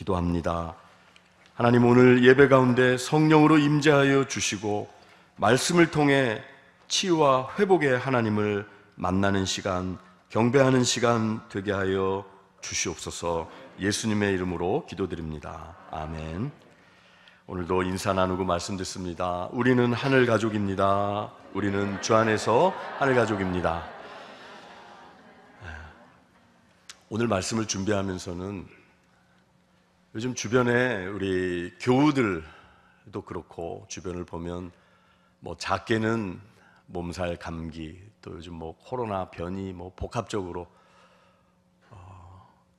기도합니다. 하나님, 오늘 예배 가운데 성령으로 임재하여 주시고 말씀을 통해 치유와 회복의 하나님을 만나는 시간, 경배하는 시간 되게 하여 주시옵소서. 예수님의 이름으로 기도드립니다. 아멘. 오늘도 인사 나누고 말씀 듣습니다. 우리는 하늘 가족입니다. 우리는 주 안에서 하늘 가족입니다. 오늘 말씀을 준비하면서는 요즘 주변에 우리 교우들도 그렇고 주변을 보면 뭐 작게는 몸살 감기, 또 요즘 뭐 코로나 변이, 뭐 복합적으로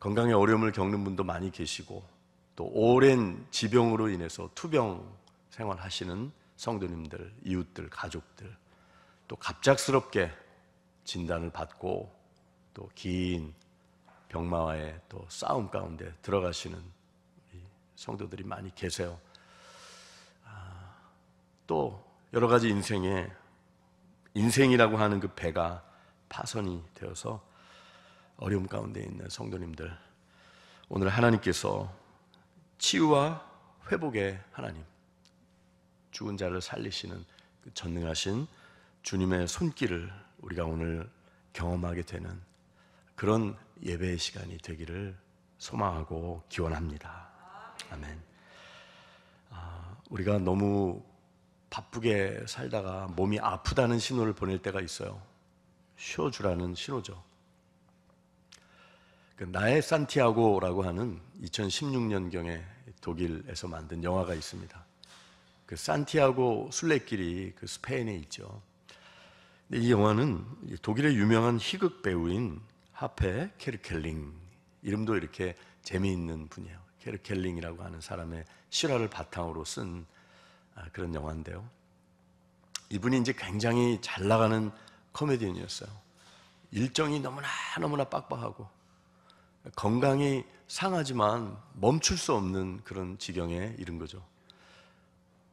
건강에 어려움을 겪는 분도 많이 계시고, 또 오랜 지병으로 인해서 투병 생활하시는 성도님들, 이웃들, 가족들, 또 갑작스럽게 진단을 받고 또 긴 병마와의 또 싸움 가운데 들어가시는 성도들이 많이 계세요. 또 여러 가지 인생이라고 하는 그 배가 파선이 되어서 어려움 가운데 있는 성도님들, 오늘 하나님께서 치유와 회복의 하나님, 죽은 자를 살리시는 그 전능하신 주님의 손길을 우리가 오늘 경험하게 되는 그런 예배의 시간이 되기를 소망하고 기원합니다. 아멘. 우리가 너무 바쁘게 살다가 몸이 아프다는 신호를 보낼 때가 있어요. 쉬어주라는 신호죠. 나의 산티아고라고 하는 2016년경에 독일에서 만든 영화가 있습니다. 그 산티아고 순례길이 그 스페인에 있죠. 근데 이 영화는 독일의 유명한 희극 배우인 하페 케르켈링, 이름도 이렇게 재미있는 분이에요. 케르켈링이라고 하는 사람의 실화를 바탕으로 쓴 그런 영화인데요. 이분이 이제 굉장히 잘 나가는 코미디언이었어요. 일정이 너무나 빡빡하고 건강이 상하지만 멈출 수 없는 그런 지경에 이른 거죠.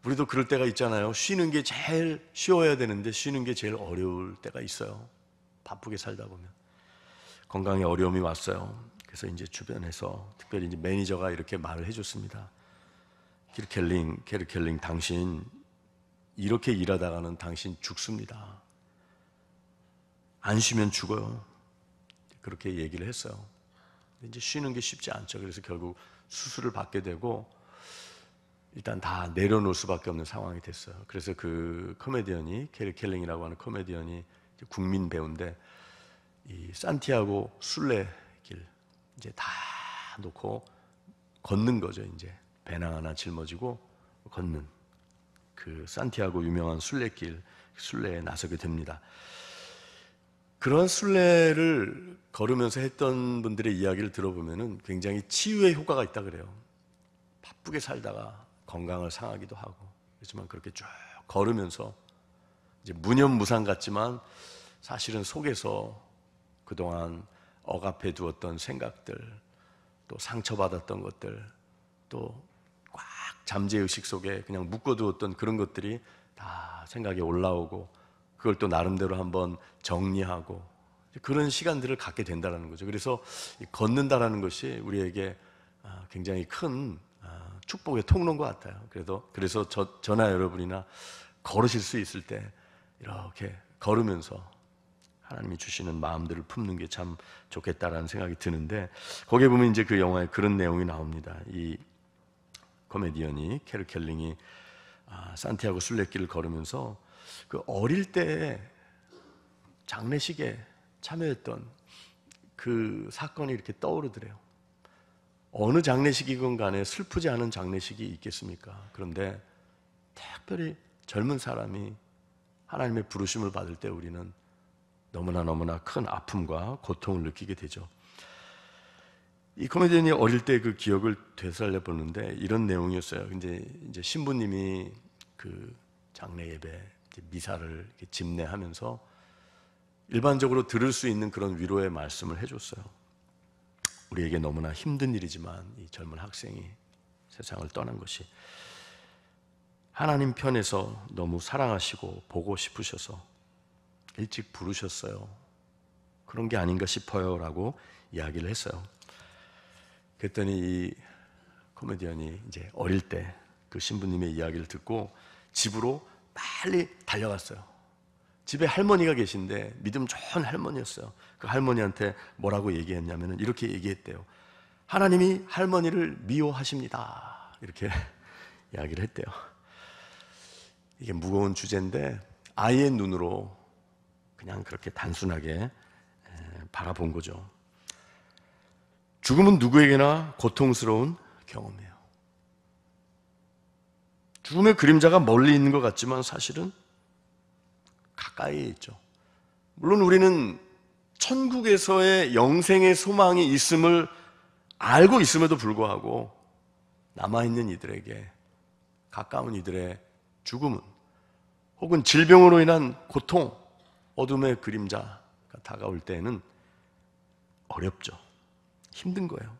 우리도 그럴 때가 있잖아요. 쉬는 게 제일 쉬어야 되는데 쉬는 게 제일 어려울 때가 있어요. 바쁘게 살다 보면 건강에 어려움이 왔어요. 그래서 이제 주변에서 특별히 이제 매니저가 이렇게 말을 해줬습니다. 케르켈링, 당신 이렇게 일하다가는 당신 죽습니다. 안 쉬면 죽어요. 그렇게 얘기를 했어요. 이제 쉬는 게 쉽지 않죠. 그래서 결국 수술을 받게 되고 일단 다 내려놓을 수밖에 없는 상황이 됐어요. 그래서 그 코미디언이, 케르켈링이라고 하는 코미디언이 국민 배우인데, 이 산티아고 순례길 이제 다 놓고 걷는 거죠. 이제 배낭 하나 짊어지고 걷는 그 산티아고 유명한 순례에 나서게 됩니다. 그런 순례를 걸으면서 했던 분들의 이야기를 들어보면은 굉장히 치유의 효과가 있다 그래요. 바쁘게 살다가 건강을 상하기도 하고, 그렇지만 그렇게 쭉 걸으면서 이제 무념무상 같지만 사실은 속에서 그동안 억압해 두었던 생각들, 또 상처받았던 것들, 또 꽉 잠재의식 속에 그냥 묶어두었던 그런 것들이 다 생각에 올라오고, 그걸 또 나름대로 한번 정리하고 그런 시간들을 갖게 된다는 거죠. 그래서 걷는다라는 것이 우리에게 굉장히 큰 축복의 통로인 것 같아요. 그래서 저나 여러분이나 걸으실 수 있을 때 이렇게 걸으면서 하나님이 주시는 마음들을 품는 게 참 좋겠다라는 생각이 드는데, 거기에 보면 이제 그 영화에 그런 내용이 나옵니다. 이 코미디언이, 케르켈링이 산티아고 순례길을 걸으면서 그 어릴 때 장례식에 참여했던 그 사건이 이렇게 떠오르더래요. 어느 장례식이건 간에 슬프지 않은 장례식이 있겠습니까? 그런데 특별히 젊은 사람이 하나님의 부르심을 받을 때 우리는 너무나 큰 아픔과 고통을 느끼게 되죠. 이 코미디언이 어릴 때 그 기억을 되살려 보는데 이런 내용이었어요. 이제 신부님이 그 장례 예배 미사를 이렇게 집례하면서 일반적으로 들을 수 있는 그런 위로의 말씀을 해줬어요. 우리에게 너무나 힘든 일이지만 이 젊은 학생이 세상을 떠난 것이 하나님 편에서 너무 사랑하시고 보고 싶으셔서 일찍 부르셨어요. 그런 게 아닌가 싶어요 라고 이야기를 했어요. 그랬더니 이 코미디언이 이제 어릴 때 그 신부님의 이야기를 듣고 집으로 빨리 달려갔어요. 집에 할머니가 계신데 믿음 좋은 할머니였어요. 그 할머니한테 뭐라고 얘기했냐면 이렇게 얘기했대요. 하나님이 할머니를 미워하십니다. 이렇게 이야기를 했대요. 이게 무거운 주제인데 아이의 눈으로 그냥 그렇게 단순하게 바라본 거죠. 죽음은 누구에게나 고통스러운 경험이에요. 죽음의 그림자가 멀리 있는 것 같지만 사실은 가까이에 있죠. 물론 우리는 천국에서의 영생의 소망이 있음을 알고 있음에도 불구하고 남아있는 이들에게, 가까운 이들의 죽음은, 혹은 질병으로 인한 고통, 어둠의 그림자가 다가올 때에는 어렵죠. 힘든 거예요.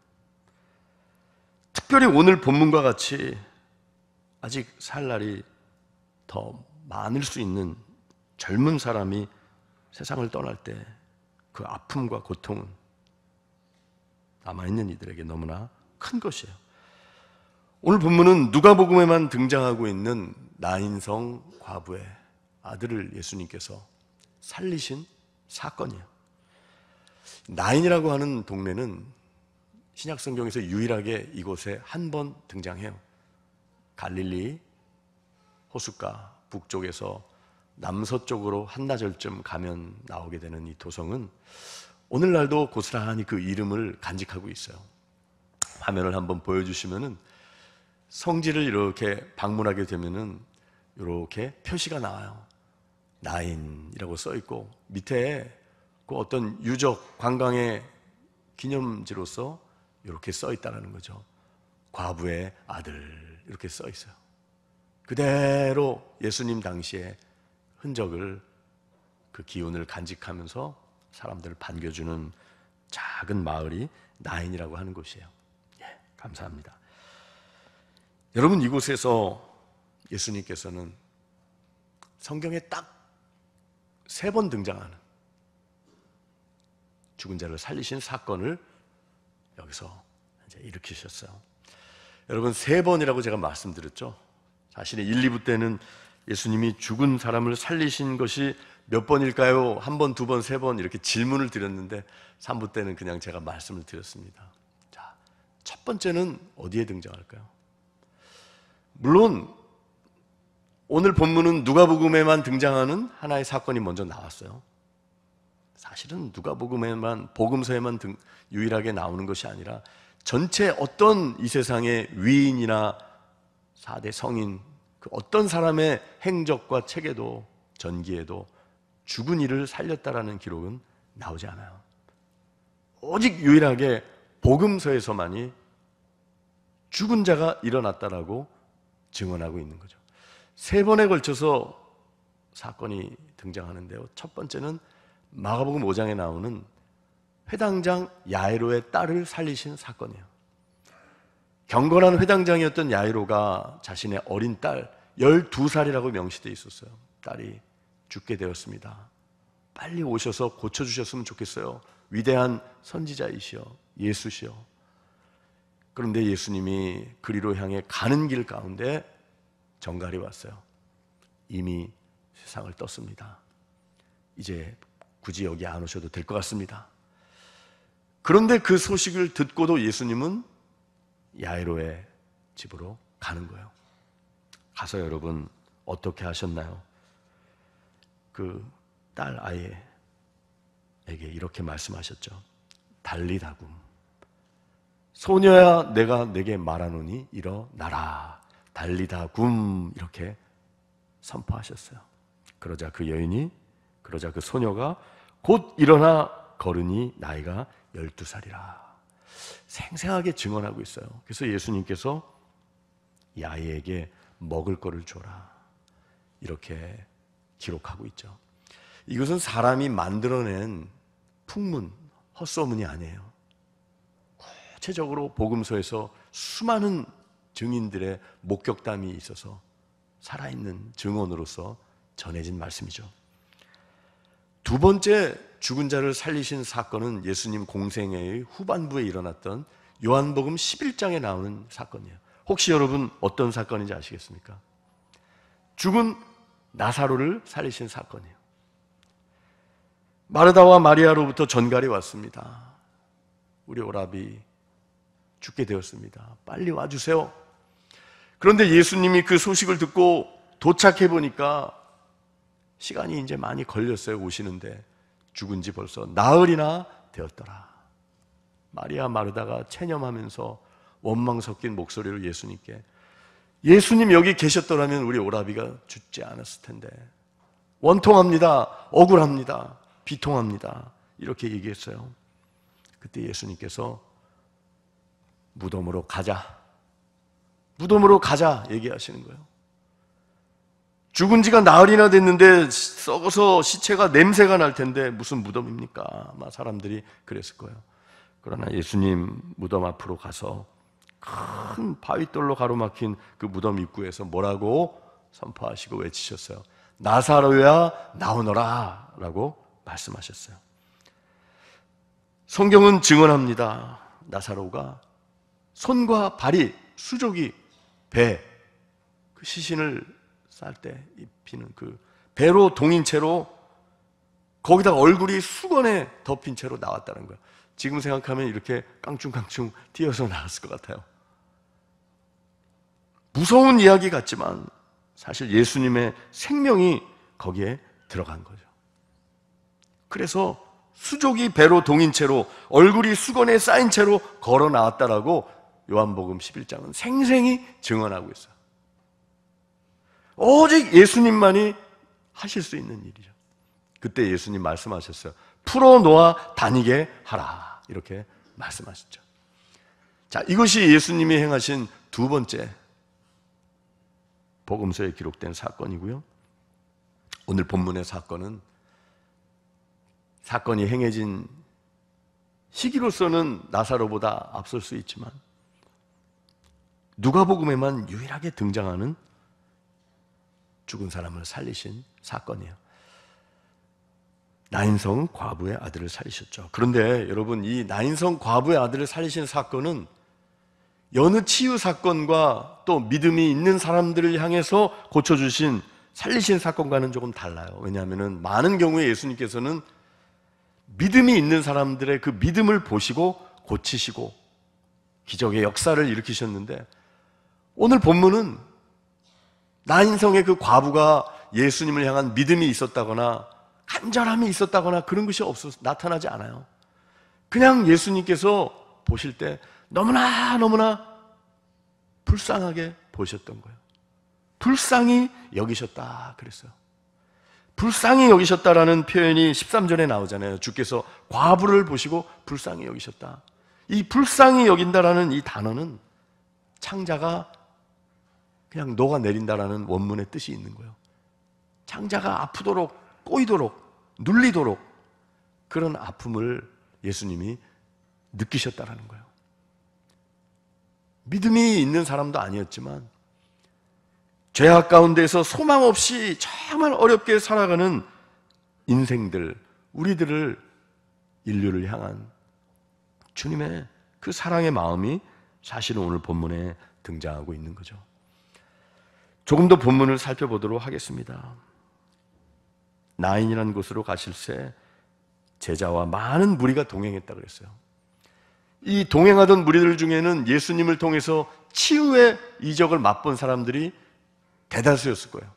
특별히 오늘 본문과 같이 아직 살 날이 더 많을 수 있는 젊은 사람이 세상을 떠날 때 그 아픔과 고통은 남아있는 이들에게 너무나 큰 것이에요. 오늘 본문은 누가복음에만 등장하고 있는 나인성 과부의 아들을 예수님께서 살리신 사건이에요. 나인이라고 하는 동네는 신약성경에서 유일하게 이곳에 한 번 등장해요. 갈릴리 호숫가 북쪽에서 남서쪽으로 한나절쯤 가면 나오게 되는 이 도성은 오늘날도 고스란히 그 이름을 간직하고 있어요. 화면을 한번 보여주시면은 성지를 이렇게 방문하게 되면은 이렇게 표시가 나와요. 나인이라고 써 있고 밑에 그 어떤 유적 관광의 기념지로서 이렇게 써 있다는 거죠. 과부의 아들 이렇게 써 있어요. 그대로 예수님 당시의 흔적을, 그 기운을 간직하면서 사람들을 반겨주는 작은 마을이 나인이라고 하는 곳이에요. 예, 감사합니다. 여러분, 이곳에서 예수님께서는 성경에 딱 3번 등장하는 죽은 자를 살리신 사건을 여기서 이제 일으키셨어요. 여러분, 3번이라고 제가 말씀드렸죠. 사실은 1, 2부 때는 예수님이 죽은 사람을 살리신 것이 몇 번일까요? 1번, 2번, 3번 이렇게 질문을 드렸는데 3부 때는 그냥 제가 말씀을 드렸습니다. 자, 첫 번째는 어디에 등장할까요? 물론 오늘 본문은 누가복음에만 등장하는 하나의 사건이 먼저 나왔어요. 사실은 누가복음에만, 복음서에만 유일하게 나오는 것이 아니라 전체 어떤 이 세상의 위인이나 4대 성인, 그 어떤 사람의 행적과 책에도, 전기에도 죽은 이를 살렸다라는 기록은 나오지 않아요. 오직 유일하게 복음서에서만이 죽은 자가 일어났다라고 증언하고 있는 거죠. 3번에 걸쳐서 사건이 등장하는데요. 첫 번째는 마가복음 5장에 나오는 회당장 야이로의 딸을 살리신 사건이에요. 경건한 회당장이었던 야이로가 자신의 어린 딸 12살이라고 명시되어 있었어요. 딸이 죽게 되었습니다. 빨리 오셔서 고쳐주셨으면 좋겠어요. 위대한 선지자이시여, 예수시여. 그런데 예수님이 그리로 향해 가는 길 가운데 정갈이 왔어요. 이미 세상을 떴습니다. 이제 굳이 여기 안 오셔도 될 것 같습니다. 그런데 그 소식을 듣고도 예수님은 야이로의 집으로 가는 거예요. 가서 여러분 어떻게 하셨나요? 그 딸 아이에게 이렇게 말씀하셨죠. 달리다굼, 소녀야 내가 내게 말하노니 일어나라. 달리다굼 이렇게 선포하셨어요. 그러자 그 소녀가 곧 일어나 걸으니 나이가 12살이라. 생생하게 증언하고 있어요. 그래서 예수님께서 이 아이에게 먹을 거를 줘라 이렇게 기록하고 있죠. 이것은 사람이 만들어낸 풍문, 헛소문이 아니에요. 구체적으로 복음서에서 수많은 증인들의 목격담이 있어서 살아있는 증언으로서 전해진 말씀이죠. 두 번째 죽은 자를 살리신 사건은 예수님 공생애의 후반부에 일어났던 요한복음 11장에 나오는 사건이에요. 혹시 여러분 어떤 사건인지 아시겠습니까? 죽은 나사로를 살리신 사건이에요. 마르다와 마리아로부터 전갈이 왔습니다. 우리 오라비 죽게 되었습니다. 빨리 와주세요. 그런데 예수님이 그 소식을 듣고 도착해 보니까 시간이 이제 많이 걸렸어요. 오시는데 죽은 지 벌써 나흘이나 되었더라. 마리아 마르다가 체념하면서 원망 섞인 목소리로 예수님께, 예수님 여기 계셨더라면 우리 오라비가 죽지 않았을 텐데, 원통합니다, 억울합니다, 비통합니다, 이렇게 얘기했어요. 그때 예수님께서 무덤으로 가자, 무덤으로 가자 얘기하시는 거예요. 죽은 지가 나흘이나 됐는데 썩어서 시체가 냄새가 날 텐데 무슨 무덤입니까? 아마 사람들이 그랬을 거예요. 그러나 예수님 무덤 앞으로 가서 큰 바위돌로 가로막힌 그 무덤 입구에서 뭐라고 선포하시고 외치셨어요? 나사로야 나오너라 라고 말씀하셨어요. 성경은 증언합니다. 나사로가 손과 발이, 수족이 배, 그 시신을 쌀 때 입히는 그 배로 동인 채로, 거기다 얼굴이 수건에 덮인 채로 나왔다는 거예요. 지금 생각하면 이렇게 깡충깡충 뛰어서 나왔을 것 같아요. 무서운 이야기 같지만 사실 예수님의 생명이 거기에 들어간 거죠. 그래서 수족이 배로 동인 채로, 얼굴이 수건에 쌓인 채로 걸어 나왔다라고 요한복음 11장은 생생히 증언하고 있어요. 오직 예수님만이 하실 수 있는 일이죠. 그때 예수님 말씀하셨어요. 풀어놓아 다니게 하라, 이렇게 말씀하셨죠. 자, 이것이 예수님이 행하신 두 번째 복음서에 기록된 사건이고요. 오늘 본문의 사건이 행해진 시기로서는 나사로보다 앞설 수 있지만 누가복음에만 유일하게 등장하는 죽은 사람을 살리신 사건이에요. 나인성 과부의 아들을 살리셨죠. 그런데 여러분, 이 나인성 과부의 아들을 살리신 사건은 여느 치유 사건과 또 믿음이 있는 사람들을 향해서 고쳐주신, 살리신 사건과는 조금 달라요. 왜냐하면 많은 경우에 예수님께서는 믿음이 있는 사람들의 그 믿음을 보시고 고치시고 기적의 역사를 일으키셨는데, 오늘 본문은 나인성의 그 과부가 예수님을 향한 믿음이 있었다거나 간절함이 있었다거나 그런 것이 나타나지 않아요. 그냥 예수님께서 보실 때 너무나 불쌍하게 보셨던 거예요. 불쌍히 여기셨다 그랬어요. 불쌍히 여기셨다라는 표현이 13절에 나오잖아요. 주께서 과부를 보시고 불쌍히 여기셨다. 이 불쌍히 여긴다라는 이 단어는 창자가 그냥 녹아내린다라는 원문의 뜻이 있는 거예요. 창자가 아프도록, 꼬이도록, 눌리도록 그런 아픔을 예수님이 느끼셨다라는 거예요. 믿음이 있는 사람도 아니었지만 죄악 가운데서 소망 없이 정말 어렵게 살아가는 인생들, 우리들을, 인류를 향한 주님의 그 사랑의 마음이 사실은 오늘 본문에 등장하고 있는 거죠. 조금 더 본문을 살펴보도록 하겠습니다. 나인이라는 곳으로 가실새 제자와 많은 무리가 동행했다고 그랬어요. 이 동행하던 무리들 중에는 예수님을 통해서 치유의 이적을 맛본 사람들이 대다수였을 거예요.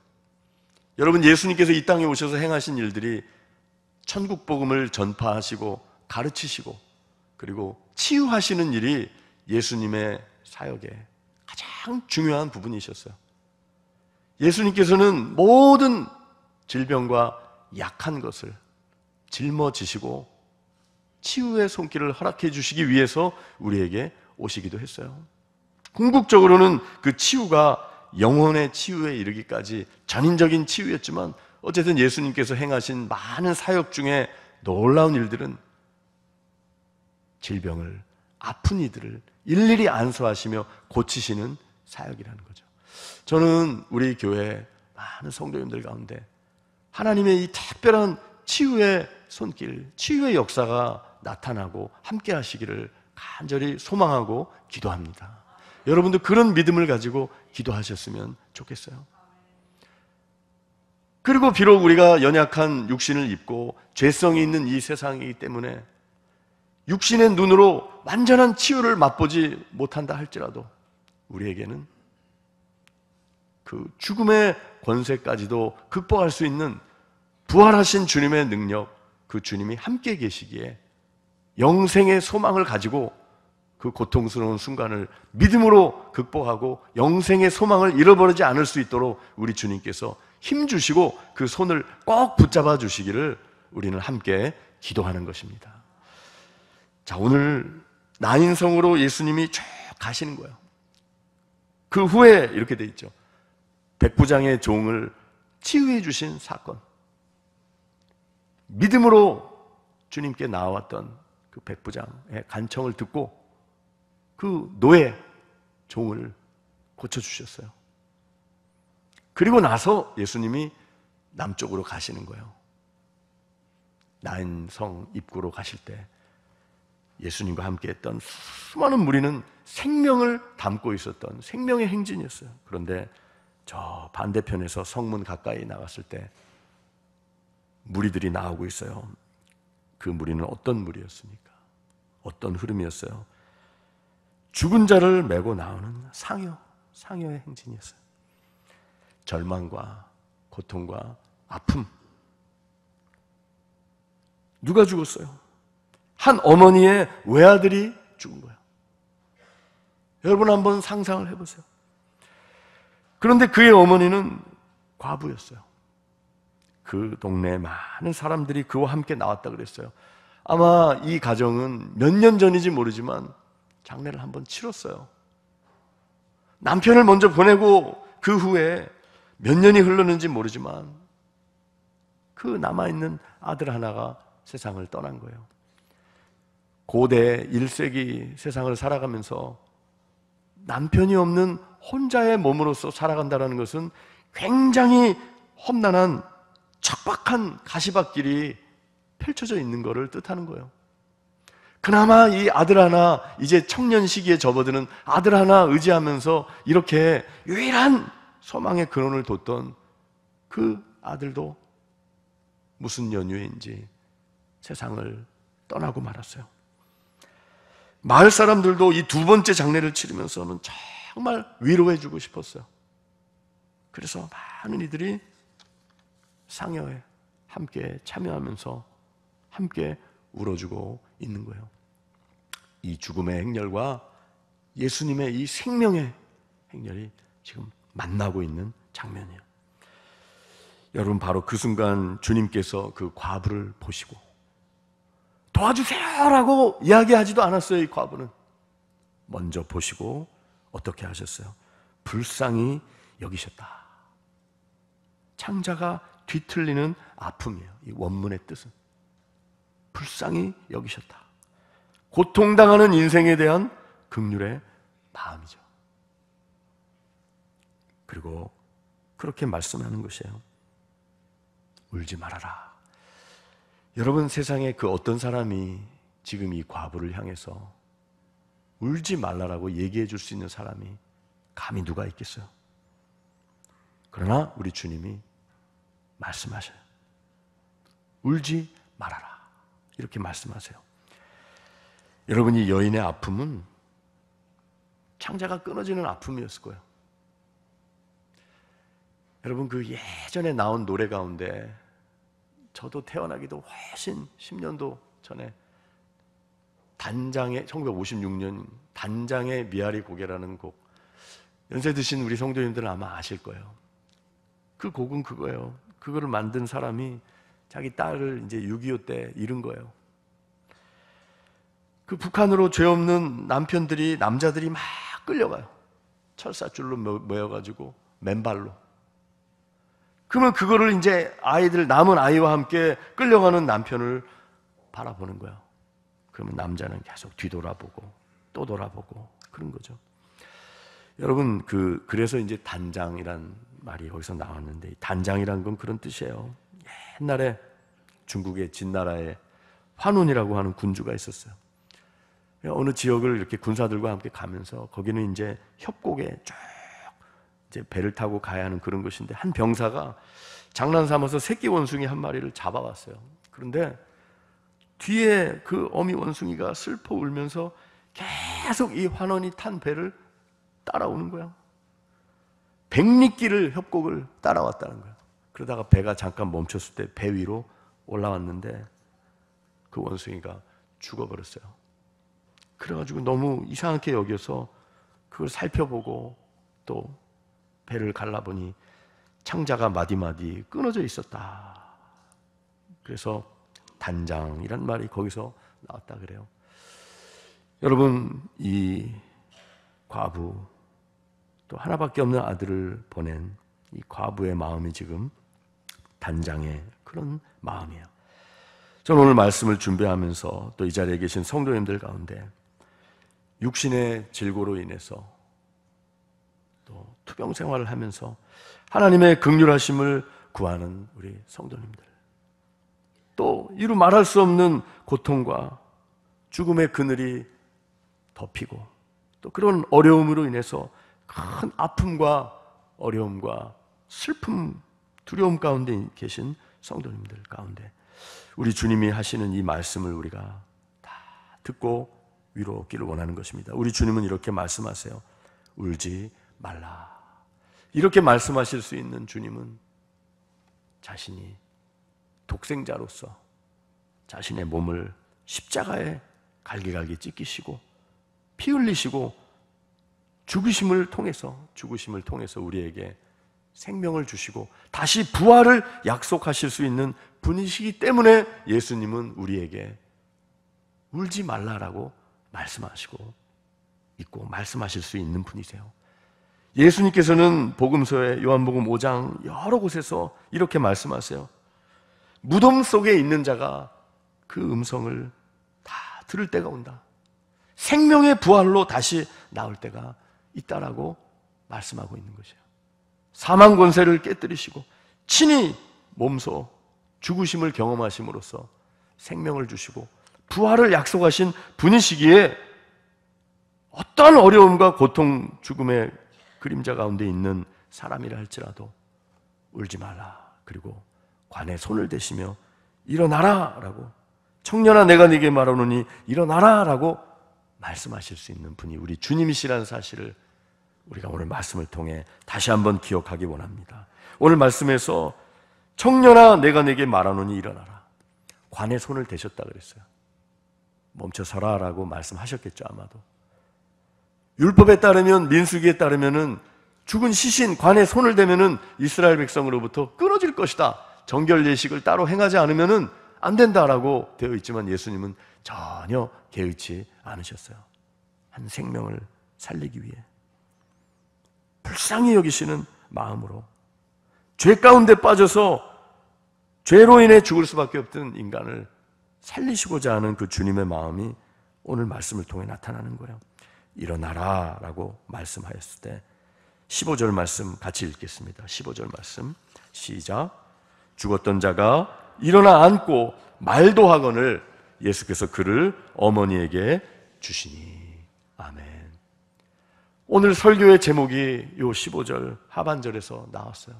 여러분, 예수님께서 이 땅에 오셔서 행하신 일들이 천국 복음을 전파하시고 가르치시고 그리고 치유하시는 일이 예수님의 사역의 가장 중요한 부분이셨어요. 예수님께서는 모든 질병과 약한 것을 짊어지시고 치유의 손길을 허락해 주시기 위해서 우리에게 오시기도 했어요. 궁극적으로는 그 치유가 영혼의 치유에 이르기까지 전인적인 치유였지만 어쨌든 예수님께서 행하신 많은 사역 중에 놀라운 일들은 질병을, 아픈 이들을 일일이 안수하시며 고치시는 사역이라는 거죠. 저는 우리 교회 많은 성도님들 가운데 하나님의 이 특별한 치유의 손길, 치유의 역사가 나타나고 함께 하시기를 간절히 소망하고 기도합니다. 여러분도 그런 믿음을 가지고 기도하셨으면 좋겠어요. 그리고 비록 우리가 연약한 육신을 입고 죄성이 있는 이 세상이기 때문에 육신의 눈으로 완전한 치유를 맛보지 못한다 할지라도 우리에게는 그 죽음의 권세까지도 극복할 수 있는 부활하신 주님의 능력, 그 주님이 함께 계시기에 영생의 소망을 가지고 그 고통스러운 순간을 믿음으로 극복하고 영생의 소망을 잃어버리지 않을 수 있도록 우리 주님께서 힘 주시고 그 손을 꼭 붙잡아 주시기를 우리는 함께 기도하는 것입니다. 자, 오늘 나인성으로 예수님이 쭉 가시는 거예요. 그 후에 이렇게 돼 있죠. 백부장의 종을 치유해 주신 사건. 믿음으로 주님께 나왔던 그 백부장의 간청을 듣고 그 노예 종을 고쳐주셨어요. 그리고 나서 예수님이 남쪽으로 가시는 거예요. 나인성 입구로 가실 때 예수님과 함께 했던 수많은 무리는 생명을 담고 있었던 생명의 행진이었어요. 그런데 저 반대편에서 성문 가까이 나갔을 때 무리들이 나오고 있어요. 그 무리는 어떤 무리였습니까? 어떤 흐름이었어요? 죽은 자를 메고 나오는 상여의 행진이었어요. 절망과 고통과 아픔. 누가 죽었어요? 한 어머니의 외아들이 죽은 거예요. 여러분 한번 상상을 해보세요. 그런데 그의 어머니는 과부였어요. 그 동네에 많은 사람들이 그와 함께 나왔다 그랬어요. 아마 이 가정은 몇 년 전인지 모르지만 장례를 한번 치렀어요. 남편을 먼저 보내고 그 후에 몇 년이 흘렀는지 모르지만 그 남아있는 아들 하나가 세상을 떠난 거예요. 고대 1세기 세상을 살아가면서 남편이 없는 혼자의 몸으로서 살아간다는 것은 굉장히 험난한 척박한 가시밭길이 펼쳐져 있는 것을 뜻하는 거예요. 그나마 이 아들 하나, 이제 청년 시기에 접어드는 아들 하나 의지하면서 이렇게 유일한 소망의 근원을 뒀던 그 아들도 무슨 연유인지 세상을 떠나고 말았어요. 마을 사람들도 이 두 번째 장례를 치르면서는 정말 위로해주고 싶었어요. 그래서 많은 이들이 상여에 함께 참여하면서 함께 울어주고 있는 거예요. 이 죽음의 행렬과 예수님의 이 생명의 행렬이 지금 만나고 있는 장면이에요. 여러분, 바로 그 순간 주님께서 그 과부를 보시고 도와주세요라고 이야기하지도 않았어요. 이 과부는 먼저 보시고 어떻게 하셨어요? 불쌍히 여기셨다. 창자가 뒤틀리는 아픔이에요. 이 원문의 뜻은 불쌍히 여기셨다. 고통당하는 인생에 대한 긍휼의 마음이죠. 그리고 그렇게 말씀하는 것이에요. 울지 말아라. 여러분, 세상에 그 어떤 사람이 지금 이 과부를 향해서 울지 말라라고 얘기해 줄 수 있는 사람이 감히 누가 있겠어요? 그러나 우리 주님이 말씀하셔요. 울지 말아라. 이렇게 말씀하세요. 여러분, 이 여인의 아픔은 창자가 끊어지는 아픔이었을 거예요. 여러분, 그 예전에 나온 노래 가운데 저도 태어나기도 훨씬 10년도 전에 단장의 1956년 단장의 미아리 고개라는 곡, 연세 드신 우리 성도님들은 아마 아실 거예요. 그 곡은 그거예요. 그거를 만든 사람이 자기 딸을 이제 6.25 때 잃은 거예요. 그 북한으로 죄 없는 남자들이 막 끌려가요. 철사줄로 모여가지고 맨발로. 그러면 그거를 이제 남은 아이와 함께 끌려가는 남편을 바라보는 거예요. 그러면 남자는 계속 뒤돌아보고 또 돌아보고 그런 거죠. 여러분, 그래서 이제 단장이란 말이 거기서 나왔는데, 단장이란 건 그런 뜻이에요. 옛날에 중국의 진나라에 환운이라고 하는 군주가 있었어요. 어느 지역을 이렇게 군사들과 함께 가면서 거기는 이제 협곡에 쭉 이제 배를 타고 가야 하는 그런 것인데, 한 병사가 장난 삼아서 새끼 원숭이 한 마리를 잡아왔어요. 그런데 뒤에 그 어미 원숭이가 슬퍼 울면서 계속 이 환원이 탄 배를 따라오는 거야. 백리길을, 협곡을 따라왔다는 거야. 그러다가 배가 잠깐 멈췄을 때 배 위로 올라왔는데 그 원숭이가 죽어버렸어요. 그래가지고 너무 이상하게 여겨서 그걸 살펴보고 또 배를 갈라보니 창자가 마디마디 끊어져 있었다. 그래서 단장이란 말이 거기서 나왔다 그래요. 여러분, 이 과부, 또 하나밖에 없는 아들을 보낸 이 과부의 마음이 지금 단장의 그런 마음이에요. 저는 오늘 말씀을 준비하면서 또 이 자리에 계신 성도님들 가운데 육신의 질고로 인해서 또 투병 생활을 하면서 하나님의 긍휼하심을 구하는 우리 성도님들, 또 이루 말할 수 없는 고통과 죽음의 그늘이 덮이고 또 그런 어려움으로 인해서 큰 아픔과 어려움과 슬픔, 두려움 가운데 계신 성도님들 가운데 우리 주님이 하시는 이 말씀을 우리가 다 듣고 위로 얻기를 원하는 것입니다. 우리 주님은 이렇게 말씀하세요. 울지 말라. 이렇게 말씀하실 수 있는 주님은 자신이 독생자로서 자신의 몸을 십자가에 갈기갈기 찢기시고 피 흘리시고 죽으심을 통해서 우리에게 생명을 주시고 다시 부활을 약속하실 수 있는 분이시기 때문에 예수님은 우리에게 울지 말라라고 말씀하시고 있고 말씀하실 수 있는 분이세요. 예수님께서는 복음서에 요한복음 5장 여러 곳에서 이렇게 말씀하세요. 무덤 속에 있는 자가 그 음성을 다 들을 때가 온다. 생명의 부활로 다시 나올 때가 있다라고 말씀하고 있는 것이에요. 사망 권세를 깨뜨리시고 친히 몸소 죽으심을 경험하심으로써 생명을 주시고 부활을 약속하신 분이시기에 어떤 어려움과 고통, 죽음의 그림자 가운데 있는 사람이라 할지라도 울지 말라. 그리고 관에 손을 대시며 일어나라 라고, 청년아 내가 네게 말하노니 일어나라 라고 말씀하실 수 있는 분이 우리 주님이시라는 사실을 우리가 오늘 말씀을 통해 다시 한번 기억하기 원합니다. 오늘 말씀에서 청년아 내가 네게 말하노니 일어나라, 관에 손을 대셨다 그랬어요. 멈춰서라 라고 말씀하셨겠죠. 아마도 율법에 따르면, 민수기에 따르면은 죽은 시신 관에 손을 대면은 이스라엘 백성으로부터 끊어질 것이다. 정결 예식을 따로 행하지 않으면은 안 된다라고 되어 있지만 예수님은 전혀 개의치 않으셨어요. 한 생명을 살리기 위해 불쌍히 여기시는 마음으로 죄 가운데 빠져서 죄로 인해 죽을 수밖에 없던 인간을 살리시고자 하는 그 주님의 마음이 오늘 말씀을 통해 나타나는 거예요. 일어나라 라고 말씀하였을 때 15절 말씀 같이 읽겠습니다. 15절 말씀 시작. 죽었던 자가 일어나 앉고 말도 하거늘 예수께서 그를 어머니에게 주시니. 아멘. 오늘 설교의 제목이 요 15절 하반절에서 나왔어요.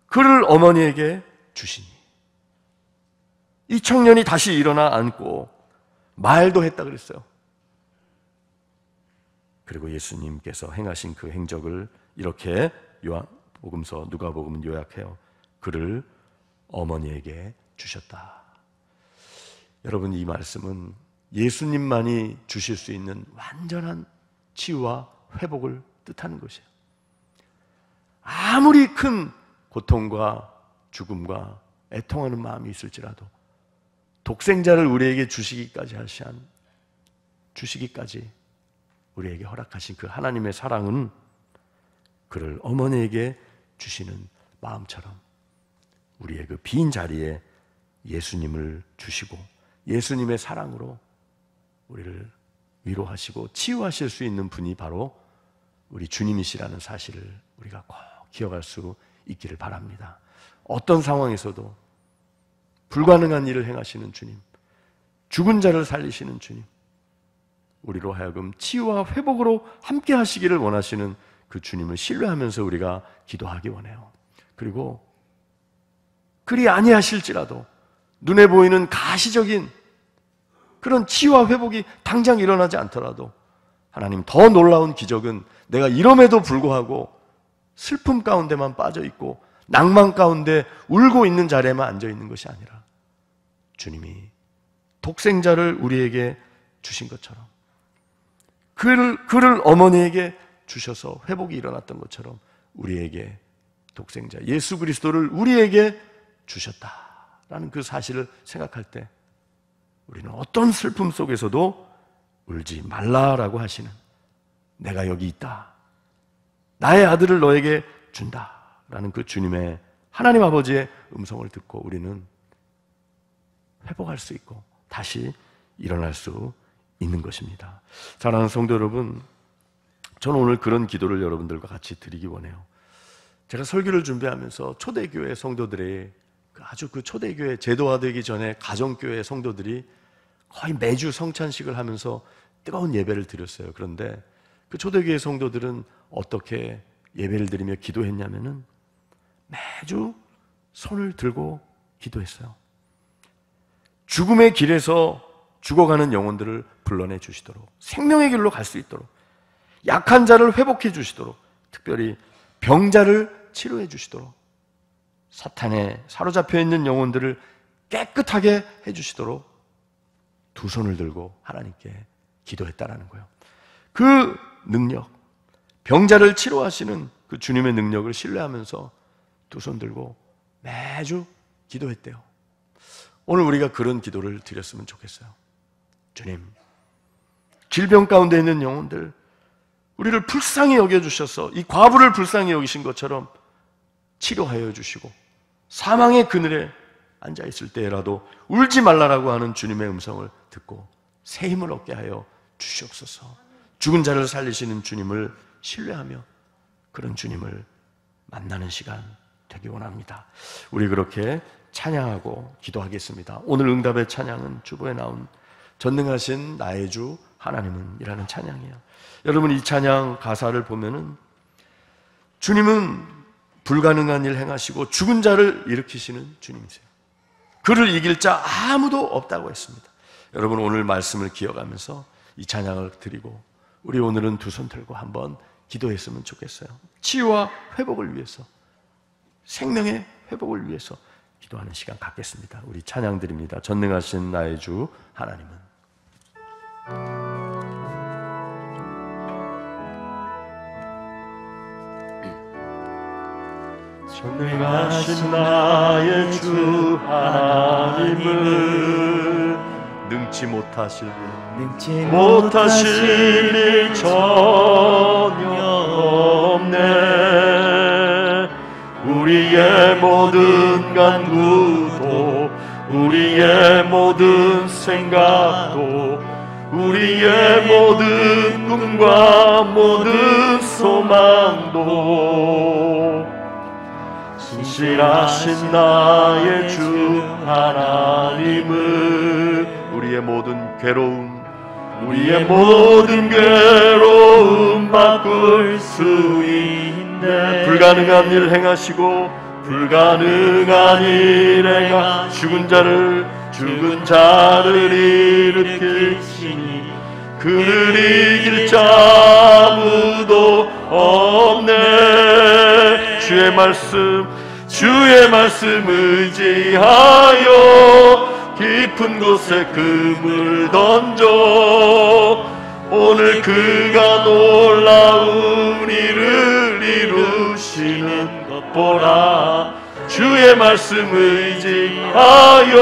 그를 어머니에게 주시니. 이 청년이 다시 일어나 앉고 말도 했다 그랬어요. 그리고 예수님께서 행하신 그 행적을 이렇게 요한복음서 누가복음은 요약해요. 그를 어머니에게 주셨다. 여러분, 이 말씀은 예수님만이 주실 수 있는 완전한 치유와 회복을 뜻하는 것이에요. 아무리 큰 고통과 죽음과 애통하는 마음이 있을지라도 독생자를 우리에게 주시기까지 우리에게 허락하신 그 하나님의 사랑은 그를 어머니에게 주시는 마음처럼 우리의 그 빈 자리에 예수님을 주시고 예수님의 사랑으로 우리를 위로하시고 치유하실 수 있는 분이 바로 우리 주님이시라는 사실을 우리가 꼭 기억할 수 있기를 바랍니다. 어떤 상황에서도 불가능한 일을 행하시는 주님, 죽은 자를 살리시는 주님, 우리로 하여금 치유와 회복으로 함께 하시기를 원하시는 그 주님을 신뢰하면서 우리가 기도하기 원해요. 그리고 그리 아니하실지라도 눈에 보이는 가시적인 그런 치유와 회복이 당장 일어나지 않더라도 하나님, 더 놀라운 기적은 내가 이럼에도 불구하고 슬픔 가운데만 빠져 있고 낭만 가운데 울고 있는 자리에만 앉아 있는 것이 아니라 주님이 독생자를 우리에게 주신 것처럼 그를 어머니에게 주셔서 회복이 일어났던 것처럼 우리에게 독생자 예수 그리스도를 우리에게 주셨다라는 그 사실을 생각할 때 우리는 어떤 슬픔 속에서도 울지 말라라고 하시는, 내가 여기 있다, 나의 아들을 너에게 준다라는 그 주님의, 하나님 아버지의 음성을 듣고 우리는 회복할 수 있고 다시 일어날 수 있는 것입니다. 사랑하는 성도 여러분, 저는 오늘 그런 기도를 여러분들과 같이 드리기 원해요. 제가 설교를 준비하면서 초대교회 성도들의 아주 그 초대교회 제도화되기 전에 가정교회 성도들이 거의 매주 성찬식을 하면서 뜨거운 예배를 드렸어요. 그런데 그 초대교회 성도들은 어떻게 예배를 드리며 기도했냐면은 매주 손을 들고 기도했어요. 죽음의 길에서 죽어가는 영혼들을 불러내 주시도록, 생명의 길로 갈 수 있도록, 약한 자를 회복해 주시도록, 특별히 병자를 치료해 주시도록, 사탄에 사로잡혀 있는 영혼들을 깨끗하게 해 주시도록 두 손을 들고 하나님께 기도했다라는 거예요. 그 능력, 병자를 치료하시는 그 주님의 능력을 신뢰하면서 두 손 들고 매주 기도했대요. 오늘 우리가 그런 기도를 드렸으면 좋겠어요. 주님, 질병 가운데 있는 영혼들, 우리를 불쌍히 여겨주셔서 이 과부를 불쌍히 여기신 것처럼 치료하여 주시고, 사망의 그늘에 앉아있을 때라도 울지 말라라고 하는 주님의 음성을 듣고 새 힘을 얻게 하여 주시옵소서. 죽은 자를 살리시는 주님을 신뢰하며 그런 주님을 만나는 시간 되기 원합니다. 우리 그렇게 찬양하고 기도하겠습니다. 오늘 응답의 찬양은 주보에 나온 전능하신 나의 주 하나님은 이라는 찬양이에요. 여러분, 이 찬양 가사를 보면은 주님은 불가능한 일 행하시고 죽은 자를 일으키시는 주님이세요. 그를 이길 자 아무도 없다고 했습니다. 여러분, 오늘 말씀을 기억하면서 이 찬양을 드리고 우리 오늘은 두 손 들고 한번 기도했으면 좋겠어요. 치유와 회복을 위해서, 생명의 회복을 위해서 기도하는 시간 갖겠습니다. 우리 찬양 드립니다. 전능하신 나의 주 하나님은. 전능하신 나의 주 하나님은 능치 못하실 일 전혀 없네. 우리의 모든 간구도, 우리의 모든 생각도, 우리의 모든 꿈과 모든 소망도 신실하신 나의 주 하나님은 우리의 모든 괴로움, 우리의 모든 괴로움 바꿀 수 있네. 불가능한 일 행하시고 불가능한 일 행하 죽은 자를 일으키시니 그를 이길 자 아무도 없네. 주의 말씀 의지하여 깊은 곳에 금을 던져 오늘 그가 놀라운 일을 이루시는 것 보라. 주의 말씀 의지하여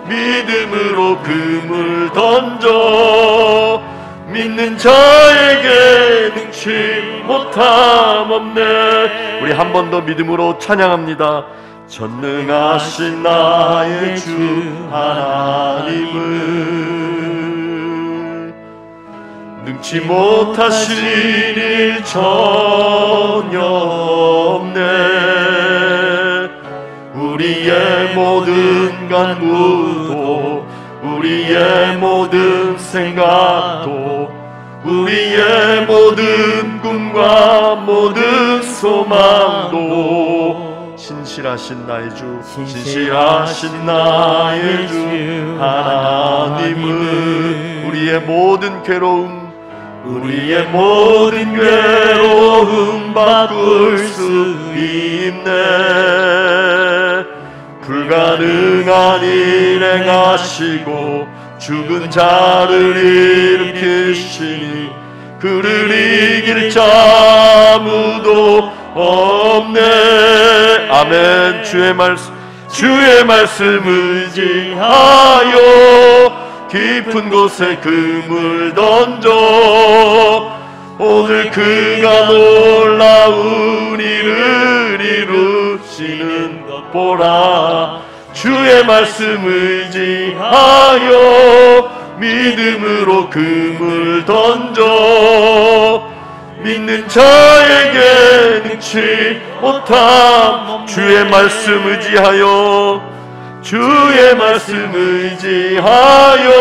믿음으로 금을 던져 믿는 자에게 능치 못함 없네. 우리 한 번 더 믿음으로 찬양합니다. 전능하신 나의 주 하나님은 능치 못하신 일 전혀 없네. 우리의 모든 간구도 우리의 모든 생각도 우리의 모든 꿈과 모든 소망도 신실하신 나의 주 신실하신 나의 주 하나님은 우리의 모든 괴로움 우리의 모든 괴로움 바꿀 수 있네. 불가능한 일 행하시고 죽은 자를 일으키시니 그를 이길 자 아무도 없네. 아멘. 주의 말씀 의지하여 깊은 곳에 그물 던져 오늘 그가 놀라운 일을 이루시는 것 보라. 주의 말씀 의지하여 믿음으로 그물 던져 믿는 자에게 능치 못함. 주의 말씀 의지하여 주의 말씀 의지하여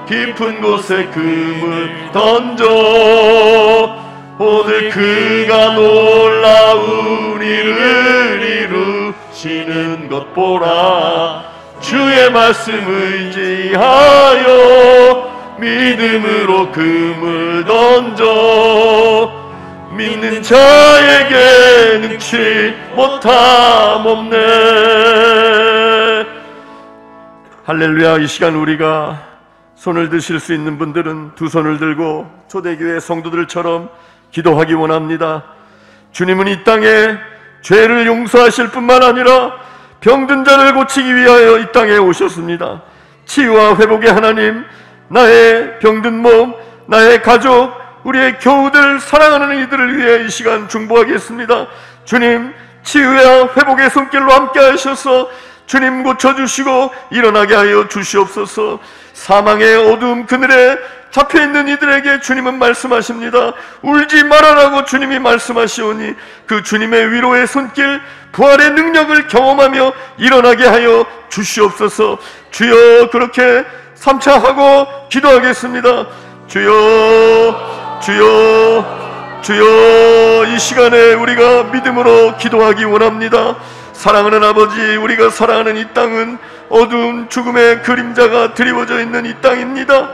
깊은 곳에 그물 던져 오늘 그가 놀라운 일을 이루시는 것 보라. 주의 말씀 의지하여 믿음으로 그물 던져 믿는 자에게 능치 못함 없네. 할렐루야. 이 시간 우리가 손을 드실 수 있는 분들은 두 손을 들고 초대교회 성도들처럼 기도하기 원합니다. 주님은 이 땅에 죄를 용서하실 뿐만 아니라 병든 자를 고치기 위하여 이 땅에 오셨습니다. 치유와 회복의 하나님, 나의 병든 몸, 나의 가족, 우리의 교우들, 사랑하는 이들을 위해 이 시간 중보하겠습니다. 주님, 치유와 회복의 손길로 함께 하셔서 주님 고쳐주시고 일어나게 하여 주시옵소서. 사망의 어두움 그늘에 잡혀있는 이들에게 주님은 말씀하십니다. 울지 말아라고 주님이 말씀하시오니 그 주님의 위로의 손길, 부활의 능력을 경험하며 일어나게 하여 주시옵소서. 주여, 그렇게 3차 하고 기도하겠습니다. 주여, 주여, 주여. 이 시간에 우리가 믿음으로 기도하기 원합니다. 사랑하는 아버지, 우리가 사랑하는 이 땅은 어두운 죽음의 그림자가 드리워져 있는 이 땅입니다.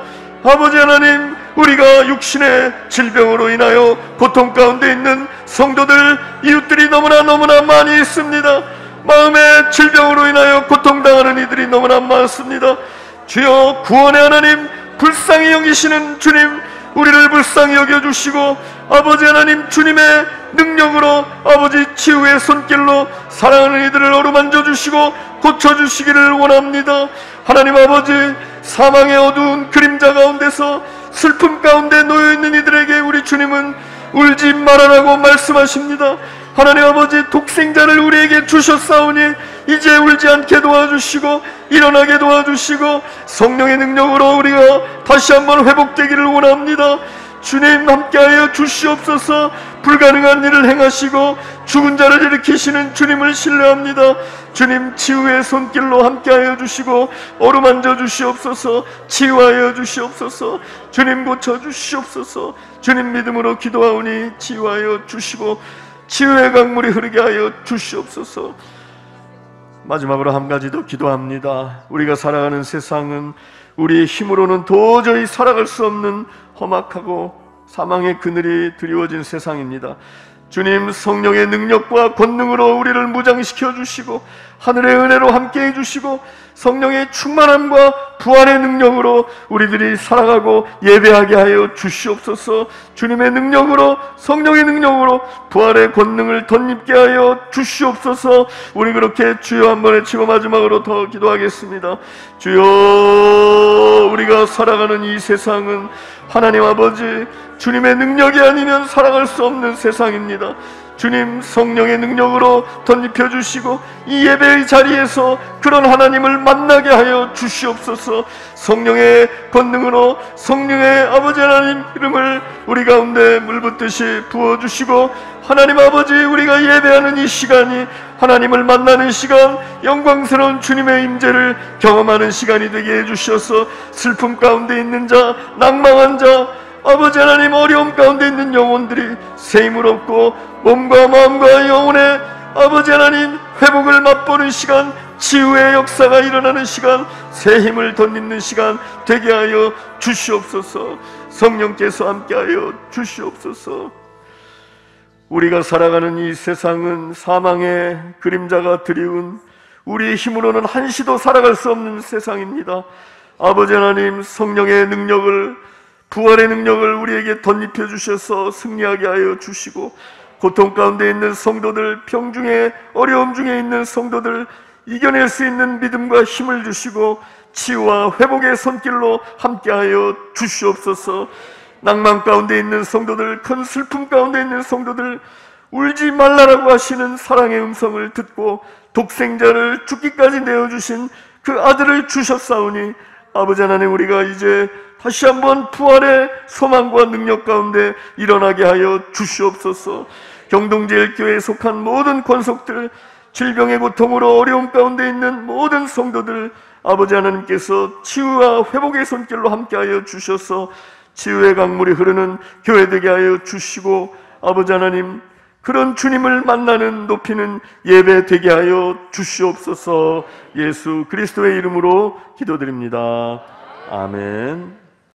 아버지 하나님, 우리가 육신의 질병으로 인하여 고통 가운데 있는 성도들, 이웃들이 너무나 많이 있습니다. 마음의 질병으로 인하여 고통당하는 이들이 너무나 많습니다. 주여, 구원의 하나님, 불쌍히 여기시는 주님, 우리를 불쌍히 여겨주시고 아버지 하나님, 주님의 능력으로 아버지 치유의 손길로 사랑하는 이들을 어루만져 주시고 고쳐주시기를 원합니다. 하나님 아버지, 사망의 어두운 그림자 가운데서 슬픔 가운데 놓여있는 이들에게 우리 주님은 울지 말아라고 말씀하십니다. 하나님 아버지, 독생자를 우리에게 주셨사오니 이제 울지 않게 도와주시고 일어나게 도와주시고 성령의 능력으로 우리가 다시 한번 회복되기를 원합니다. 주님, 함께하여 주시옵소서. 불가능한 일을 행하시고 죽은 자를 일으키시는 주님을 신뢰합니다. 주님, 치유의 손길로 함께하여 주시고 어루만져 주시옵소서. 치유하여 주시옵소서. 주님, 고쳐 주시옵소서. 주님 믿음으로 기도하오니 치유하여 주시고 치유의 강물이 흐르게 하여 주시옵소서. 마지막으로 한 가지 더 기도합니다. 우리가 살아가는 세상은 우리의 힘으로는 도저히 살아갈 수 없는 험악하고 사망의 그늘이 드리워진 세상입니다. 주님, 성령의 능력과 권능으로 우리를 무장시켜 주시고 하늘의 은혜로 함께 해주시고 성령의 충만함과 부활의 능력으로 우리들이 살아가고 예배하게 하여 주시옵소서. 주님의 능력으로, 성령의 능력으로 부활의 권능을 덧입게 하여 주시옵소서. 우리 그렇게 주여 한번 외치고 마지막으로 더 기도하겠습니다. 주여, 우리가 살아가는 이 세상은 하나님 아버지, 주님의 능력이 아니면 살아갈 수 없는 세상입니다. 주님 성령의 능력으로 덧입혀 주시고 이 예배의 자리에서 그런 하나님을 만나게 하여 주시옵소서. 성령의 권능으로 성령의 아버지 하나님 이름을 우리 가운데 물붓듯이 부어주시고, 하나님 아버지, 우리가 예배하는 이 시간이 하나님을 만나는 시간, 영광스러운 주님의 임재를 경험하는 시간이 되게 해주셔서 슬픔 가운데 있는 자, 낭망한 자, 아버지 하나님 어려움 가운데 있는 영혼들이 새 힘을 얻고 몸과 마음과 영혼의 아버지 하나님 회복을 맛보는 시간, 치유의 역사가 일어나는 시간, 새 힘을 덧입는 시간 되게 하여 주시옵소서. 성령께서 함께하여 주시옵소서. 우리가 살아가는 이 세상은 사망의 그림자가 드리운, 우리의 힘으로는 한시도 살아갈 수 없는 세상입니다. 아버지 하나님 성령의 능력을, 부활의 능력을 우리에게 덧입혀 주셔서 승리하게 하여 주시고, 고통 가운데 있는 성도들, 병 중에 어려움 중에 있는 성도들 이겨낼 수 있는 믿음과 힘을 주시고 치유와 회복의 손길로 함께하여 주시옵소서. 낭만 가운데 있는 성도들, 큰 슬픔 가운데 있는 성도들, 울지 말라라고 하시는 사랑의 음성을 듣고 독생자를 죽기까지 내어주신 그 아들을 주셨사오니, 아버지 하나님, 우리가 이제 다시 한번 부활의 소망과 능력 가운데 일어나게 하여 주시옵소서. 경동제일교회에 속한 모든 권속들, 질병의 고통으로 어려움 가운데 있는 모든 성도들, 아버지 하나님께서 치유와 회복의 손길로 함께하여 주셔서 치유의 강물이 흐르는 교회 되게 하여 주시고, 아버지 하나님 그런 주님을 만나는 높이는 예배 되게 하여 주시옵소서. 예수 그리스도의 이름으로 기도드립니다. 아멘.